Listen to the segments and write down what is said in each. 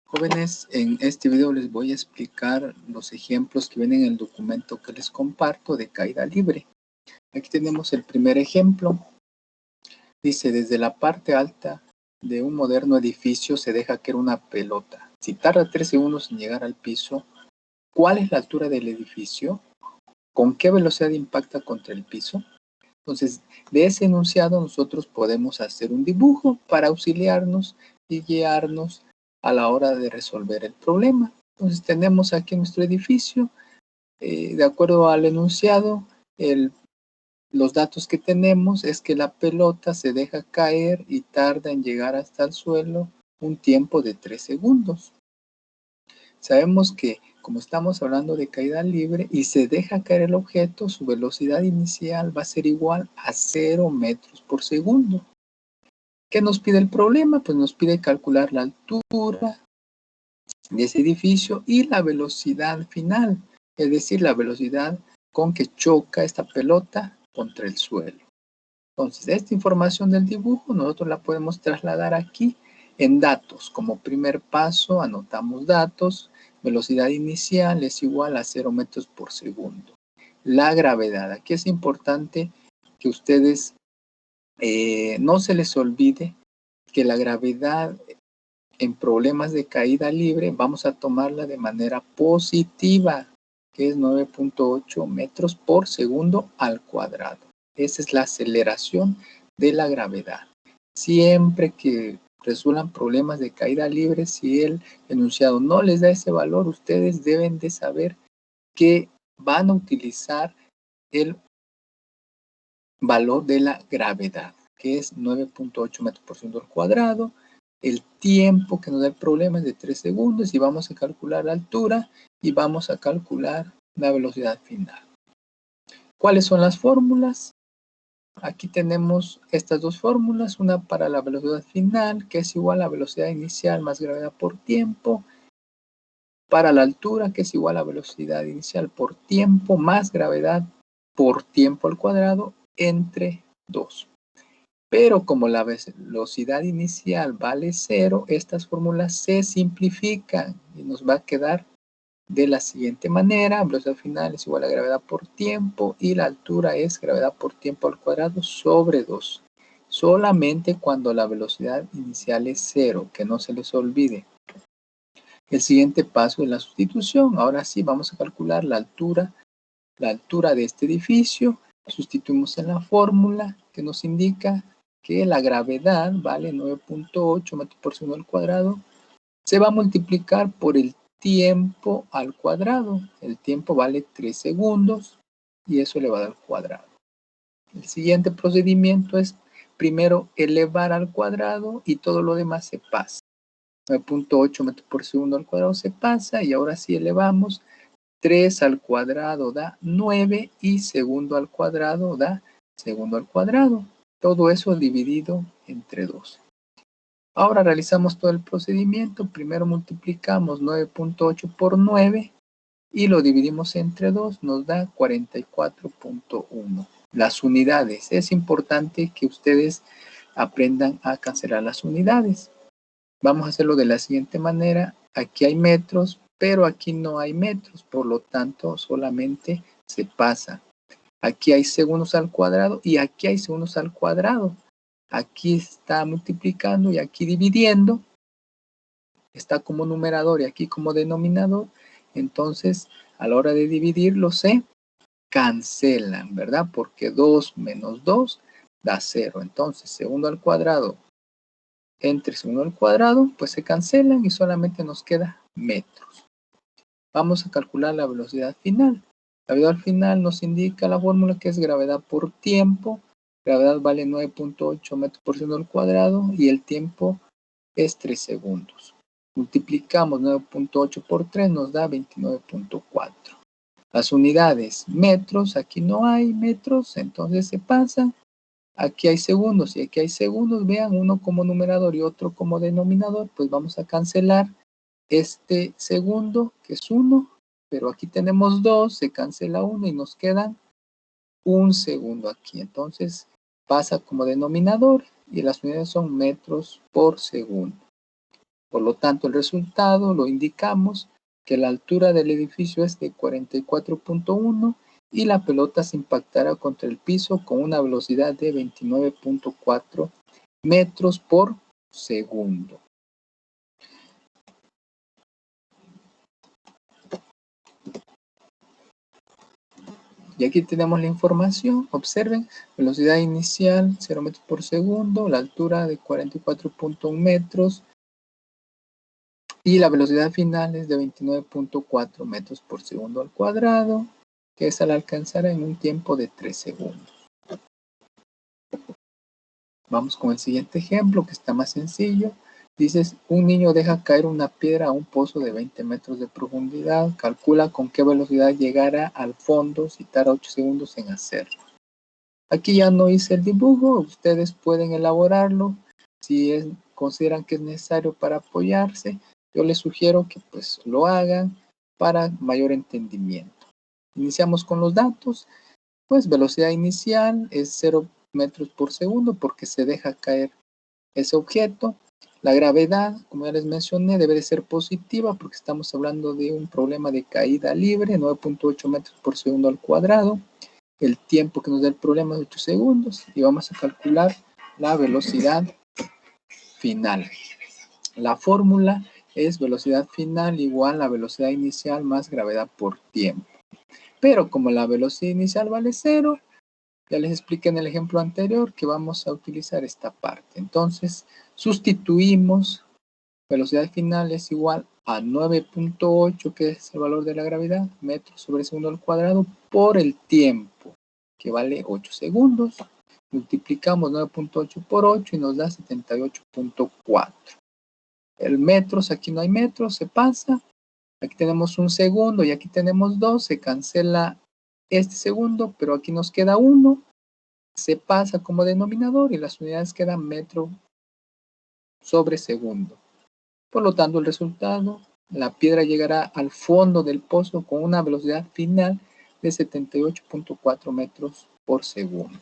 Jóvenes, en este video les voy a explicar los ejemplos que vienen en el documento que les comparto de caída libre. Aquí tenemos el primer ejemplo. Dice, desde la parte alta de un moderno edificio se deja caer una pelota. Si tarda 3 segundos en llegar al piso, ¿cuál es la altura del edificio? ¿Con qué velocidad impacta contra el piso? Entonces, de ese enunciado nosotros podemos hacer un dibujo para auxiliarnos y guiarnos a la hora de resolver el problema. Entonces, tenemos aquí nuestro edificio. De acuerdo al enunciado, los datos que tenemos es que la pelota se deja caer y tarda en llegar hasta el suelo un tiempo de 3 segundos. Sabemos que como estamos hablando de caída libre y se deja caer el objeto, su velocidad inicial va a ser igual a 0 metros por segundo. ¿Qué nos pide el problema? Pues nos pide calcular la altura de ese edificio y la velocidad final, es decir, la velocidad con que choca esta pelota contra el suelo. Entonces, esta información del dibujo nosotros la podemos trasladar aquí en datos. Como primer paso, anotamos datos. Velocidad inicial es igual a 0 metros por segundo. La gravedad. Aquí es importante que ustedes no se les olvide que la gravedad en problemas de caída libre vamos a tomarla de manera positiva, que es 9.8 metros por segundo al cuadrado. Esa es la aceleración de la gravedad. Siempre que resuelvan problemas de caída libre, si el enunciado no les da ese valor, ustedes deben de saber que van a utilizar el valor de la gravedad, que es 9.8 metros por segundo al cuadrado. El tiempo que nos da el problema es de 3 segundos y vamos a calcular la altura y vamos a calcular la velocidad final. ¿Cuáles son las fórmulas? Aquí tenemos estas dos fórmulas, una para la velocidad final, que es igual a velocidad inicial más gravedad por tiempo, para la altura, que es igual a velocidad inicial por tiempo más gravedad por tiempo al cuadrado, entre 2. Pero como la velocidad inicial vale 0, estas fórmulas se simplifican y nos va a quedar de la siguiente manera. Velocidad final es igual a gravedad por tiempo y la altura es gravedad por tiempo al cuadrado sobre 2. Solamente cuando la velocidad inicial es 0, que no se les olvide. El siguiente paso es la sustitución. Ahora sí vamos a calcular la altura de este edificio. Sustituimos en la fórmula que nos indica que la gravedad vale 9.8 metros por segundo al cuadrado. Se va a multiplicar por el tiempo al cuadrado. El tiempo vale 3 segundos y eso elevado al cuadrado. El siguiente procedimiento es primero elevar al cuadrado y todo lo demás se pasa. 9.8 metros por segundo al cuadrado se pasa y ahora sí elevamos. 3 al cuadrado da 9 y segundo al cuadrado da segundo al cuadrado. Todo eso dividido entre 2. Ahora realizamos todo el procedimiento. Primero multiplicamos 9.8 por 9 y lo dividimos entre 2. Nos da 44.1. Las unidades. Es importante que ustedes aprendan a cancelar las unidades. Vamos a hacerlo de la siguiente manera. Aquí hay metros, pero aquí no hay metros, por lo tanto solamente se pasa. Aquí hay segundos al cuadrado y aquí hay segundos al cuadrado. Aquí está multiplicando y aquí dividiendo. Está como numerador y aquí como denominador. Entonces, a la hora de dividirlo se cancelan, ¿verdad? Porque 2 menos 2 da 0. Entonces, segundo al cuadrado entre segundo al cuadrado, pues se cancelan y solamente nos queda metros. Vamos a calcular la velocidad final. La velocidad final nos indica la fórmula que es gravedad por tiempo. Gravedad vale 9.8 metros por segundo al cuadrado y el tiempo es 3 segundos. Multiplicamos 9.8 por 3, nos da 29.4. Las unidades, metros, aquí no hay metros, entonces se pasan. Aquí hay segundos y aquí hay segundos, vean, uno como numerador y otro como denominador, pues vamos a cancelar este segundo, que es 1, pero aquí tenemos 2, se cancela 1 y nos queda un segundo aquí. Entonces pasa como denominador y las unidades son metros por segundo. Por lo tanto, el resultado lo indicamos que la altura del edificio es de 44.1 y la pelota se impactará contra el piso con una velocidad de 29.4 metros por segundo. Y aquí tenemos la información. Observen, velocidad inicial 0 metros por segundo, la altura de 44.1 metros y la velocidad final es de 29.4 metros por segundo al cuadrado, que esa la alcanzará en un tiempo de 3 segundos. Vamos con el siguiente ejemplo, que está más sencillo. Dices, un niño deja caer una piedra a un pozo de 20 metros de profundidad. Calcula con qué velocidad llegará al fondo si tarda 8 segundos en hacerlo. Aquí ya no hice el dibujo, ustedes pueden elaborarlo. Si consideran que es necesario para apoyarse, yo les sugiero que pues lo hagan para mayor entendimiento. Iniciamos con los datos. Pues velocidad inicial es 0 metros por segundo porque se deja caer ese objeto. La gravedad, como ya les mencioné, debe de ser positiva porque estamos hablando de un problema de caída libre, 9.8 metros por segundo al cuadrado. El tiempo que nos da el problema es 8 segundos y vamos a calcular la velocidad final. La fórmula es velocidad final igual a velocidad inicial más gravedad por tiempo. Pero como la velocidad inicial vale 0, ya les expliqué en el ejemplo anterior que vamos a utilizar esta parte. Entonces, sustituimos velocidad final es igual a 9.8, que es el valor de la gravedad, metros sobre segundo al cuadrado, por el tiempo, que vale 8 segundos. Multiplicamos 9.8 por 8 y nos da 78.4. El metros, aquí no hay metros, se pasa. Aquí tenemos un segundo y aquí tenemos 2, se cancela este segundo, pero aquí nos queda 1, se pasa como denominador y las unidades quedan metro sobre segundo. Por lo tanto, el resultado, la piedra llegará al fondo del pozo con una velocidad final de 78.4 metros por segundo.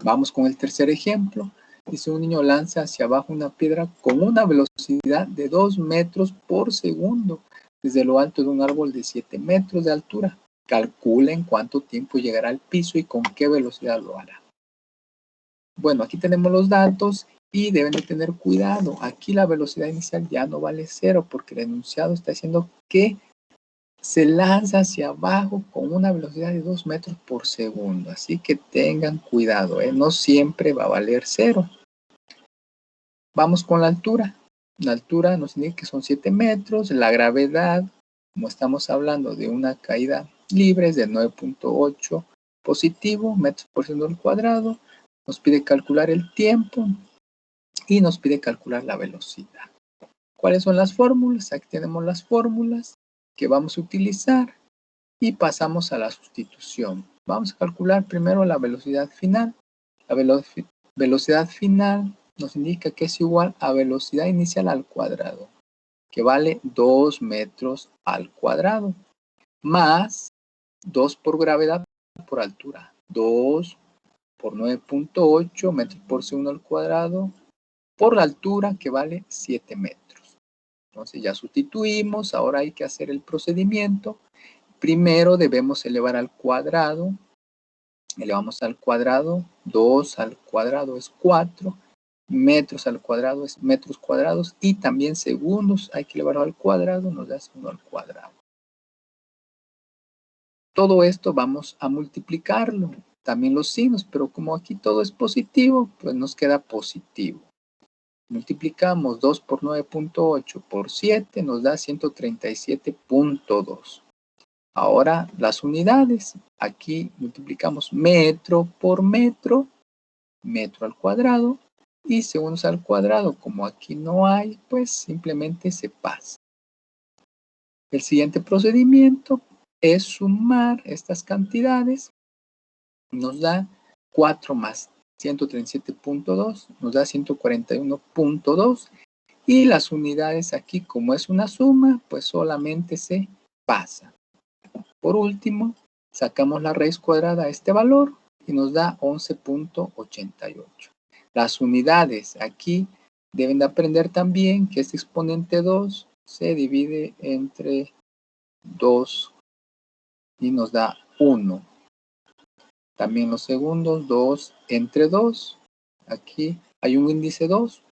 Vamos con el tercer ejemplo. Dice, un niño lanza hacia abajo una piedra con una velocidad de 2 metros por segundo desde lo alto de un árbol de 7 metros de altura. Calcula en cuánto tiempo llegará al piso y con qué velocidad lo hará. Bueno, aquí tenemos los datos y deben de tener cuidado. Aquí la velocidad inicial ya no vale 0 porque el enunciado está diciendo que se lanza hacia abajo con una velocidad de 2 metros por segundo. Así que tengan cuidado, no siempre va a valer 0. Vamos con la altura. La altura nos indica que son 7 metros. La gravedad, como estamos hablando de una caída libre, es de 9.8 positivo, metros por segundo al cuadrado. Nos pide calcular el tiempo y nos pide calcular la velocidad. ¿Cuáles son las fórmulas? Aquí tenemos las fórmulas que vamos a utilizar y pasamos a la sustitución. Vamos a calcular primero la velocidad final. La velocidad final nos indica que es igual a velocidad inicial al cuadrado, que vale 2 metros al cuadrado, más 2 por gravedad por altura. 2 por 9.8 metros por segundo al cuadrado por la altura, que vale 7 metros. Entonces ya sustituimos, ahora hay que hacer el procedimiento. Primero debemos elevar al cuadrado. Elevamos al cuadrado, 2 al cuadrado es 4, metros al cuadrado es metros cuadrados y también segundos hay que elevarlo al cuadrado, nos da segundo al cuadrado. Todo esto vamos a multiplicarlo, también los signos, pero como aquí todo es positivo, pues nos queda positivo. Multiplicamos 2 por 9.8 por 7, nos da 137.2. Ahora las unidades, aquí multiplicamos metro por metro, metro al cuadrado, y segundos al cuadrado, como aquí no hay, pues simplemente se pasa. El siguiente procedimiento es sumar estas cantidades, nos da 4 más 137.2, nos da 141.2, y las unidades aquí, como es una suma, pues solamente se pasa. Por último, sacamos la raíz cuadrada a este valor y nos da 11.88. Las unidades aquí Deben de aprender también que este exponente 2 se divide entre 2 y nos da 1. También los segundos, 2 entre 2. Aquí hay un índice 2,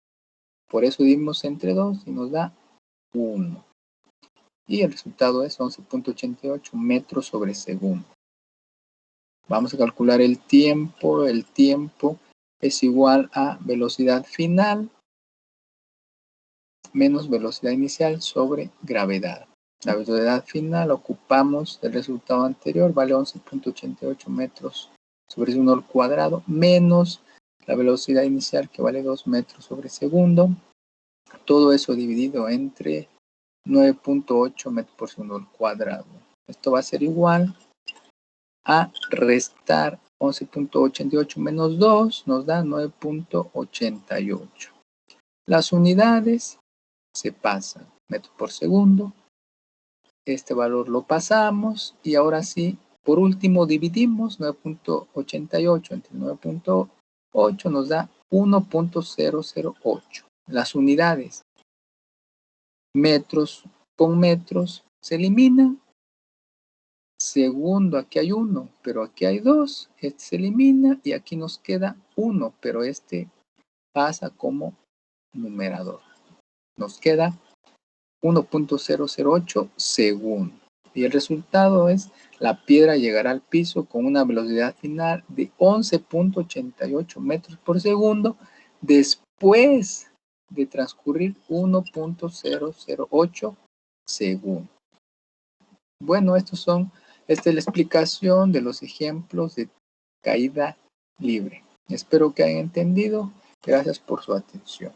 por eso dimos entre 2 y nos da 1. Y el resultado es 11.88 metros sobre segundo. Vamos a calcular el tiempo. El tiempo es igual a velocidad final menos velocidad inicial sobre gravedad. La velocidad final ocupamos el resultado anterior, vale 11.88 metros sobre segundo al cuadrado, menos la velocidad inicial que vale 2 metros sobre segundo. Todo eso dividido entre 9.8 metros por segundo al cuadrado. Esto va a ser igual a restar 11.88 menos 2, nos da 9.88. Las unidades se pasan metros por segundo. Este valor lo pasamos y ahora sí, por último dividimos 9.88 entre 9.8 nos da 1.008. Las unidades metros con metros se eliminan. Segundo, aquí hay 1, pero aquí hay 2. Este se elimina y aquí nos queda 1, pero este pasa como numerador. Nos queda 1.008 segundos. Y el resultado es, la piedra llegará al piso con una velocidad final de 11.88 metros por segundo después de transcurrir 1.008 segundos. Bueno, esta es la explicación de los ejemplos de caída libre. Espero que hayan entendido. Gracias por su atención.